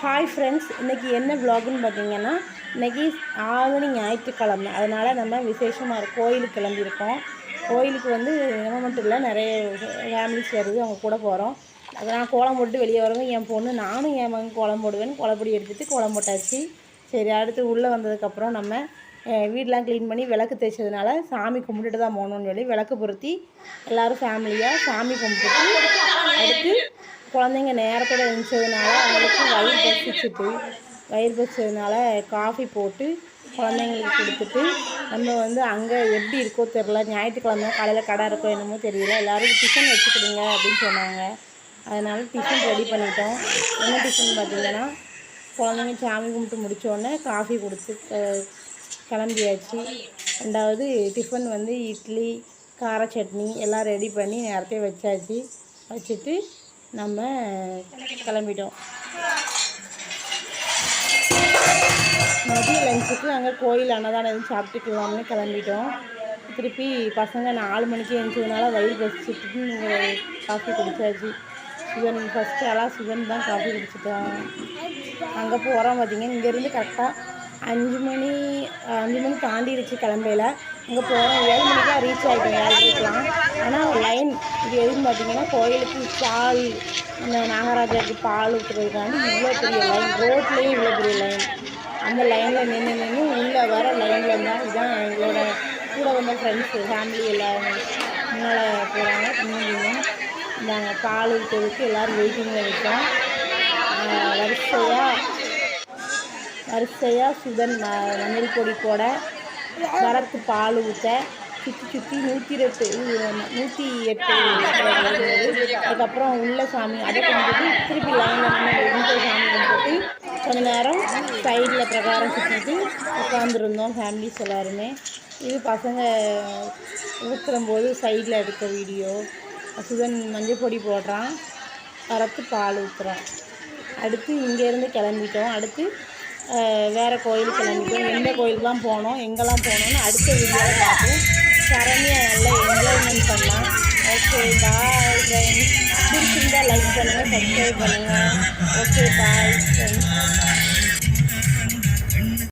Hi friends, இன்றைக்கி என்ன விலாகுன்னு பார்த்தீங்கன்னா, இன்றைக்கி ஆவணி ஞாயிற்றுக்கிழமை. அதனால் நம்ம விசேஷமாக கோயிலுக்கு கிளம்பியிருக்கோம். கோயிலுக்கு வந்து நம்ம மட்டும் இல்லை, நிறைய ஃபேமிலிஸ் வருது, அவங்க கூட போகிறோம். அதை நான் கோலம் போட்டு வெளியே வரவும் என் பொண்ணு நானும் என் மகன் கோலம் போடுவேன்னு கோலப்பொடி எடுத்துகிட்டு கோலம் போட்டாச்சு. சரி, அடுத்து உள்ளே வந்ததுக்கப்புறம் நம்ம வீடெலாம் க்ளீன் பண்ணி விளக்கு தேய்ச்சதுனால சாமி கும்பிட்டுட்டு தான் போகணுன்னு சொல்லி விளக்கு பொருத்தி எல்லோரும் ஃபேமிலியாக சாமி கும்பிட்டுட்டு அடுத்து குழந்தைங்க நேரத்தோடு எழுந்ததுனால அவங்களுக்கு வயிறு பசிச்சதுனால காஃபி போட்டு குழந்தைங்களுக்கு கொடுத்துட்டு நம்ம வந்து அங்கே எப்படி இருக்கோ தெரில, ஞாயிற்றுக்கிழமை காலையில் கடை இருக்கோ என்னமோ தெரியல, எல்லோரும் டிஃபன் வச்சுக்கிடுங்க அப்படின்னு சொன்னாங்க. அதனால் டிஃபன் ரெடி பண்ணிட்டோம். என்ன டிஃபன் பார்த்திங்கன்னா, குழந்தைங்க சாமி கும்பிட்டு முடித்தோடனே காஃபி கொடுத்து கிளம்பியாச்சு. ரெண்டாவது டிஃபன் வந்து இட்லி, கார சட்னி எல்லாம் ரெடி பண்ணி நேரத்தையே வச்சுட்டு நம்ம கிளம்பிட்டோம். மதிய லஞ்சுக்கு அங்கே கோயில் அன்னதானம் எதுவும் சாப்பிட்டுக்கலாம்னு கிளம்பிட்டோம். திருப்பி பசங்க 4 மணிக்கு எழுந்ததுனால வயிறு பசிச்சுட்டு இங்கே காஃபி குடித்தாச்சு. சுகன் தான் காஃபி குடிச்சிட்டோம். அங்கே போகிறோம் பார்த்திங்க, இங்கேருந்து கரெக்டாக 5 மணி தாண்டிடுச்சு கிளம்பையில். அங்கே போகிறோம் 7 மணிக்கெலாம் ரீச் ஆகிட்டோம், 7:30க்கெலாம். ஆனால் லைன் இது எதுன்னு பார்த்திங்கன்னா, கோயிலுக்கு பால், இந்த நாகராஜாவுக்கு பால் ஊற்றுறதுக்காண்டி இவ்வளோ பெரிய லைன், ரோட்லேயும் இவ்வளோ பெரிய லைன். அந்த லைனில் நின்று உள்ளே வர லைனில் இருந்தால் இதுதான் எங்களோட கூட வந்த ஃப்ரெண்ட்ஸு ஃபேமிலி எல்லோரும் முன்னால் போகிறாங்க. பின்னாடிங்க நாங்கள் பால் ஊற்றுறதுக்கு எல்லோரும் வெயிட்டிங்கில் இருக்கோம். வரிசையாக சுதன் மஞ்சள் பொடி போட, வரத்து பால் ஊற்ற, சுற்றி 108 அதுக்கப்புறம் உள்ள சாமி அதை கும்பிட்டு திருப்பி லைனில் நின்று சாமி கும்பிட்டு கொஞ்சம் நேரம் சைடில் பிரகாரம் சுற்றிட்டு உட்காந்துருந்தோம் ஃபேமிலிஸ் எல்லாருமே. இது பசங்க ஊற்றும்போது சைடில் எடுத்த வீடியோ. சுதன் மஞ்சள் பொடி போடுறான், வரத்து பால் ஊற்றுறான். அடுத்து இங்கேருந்து கிளம்பிட்டோம். அடுத்து வேறு கோயிலுக்கு கிளம்பிட்டோம். எந்த கோயிலுக்கு தான் போனோம், எங்கெல்லாம் போனோம்னு அடுத்த வீடியோவில் பார்ப்போம். சரணியாக நல்லா என்ஜாய்மெண்ட் பண்ணலாம். Okay, bye friends. பிடிச்சிருந்தால் லைக் பண்ணுங்கள், சப்ஸ்கிரைப் பண்ணுங்கள். Okay, bye friends.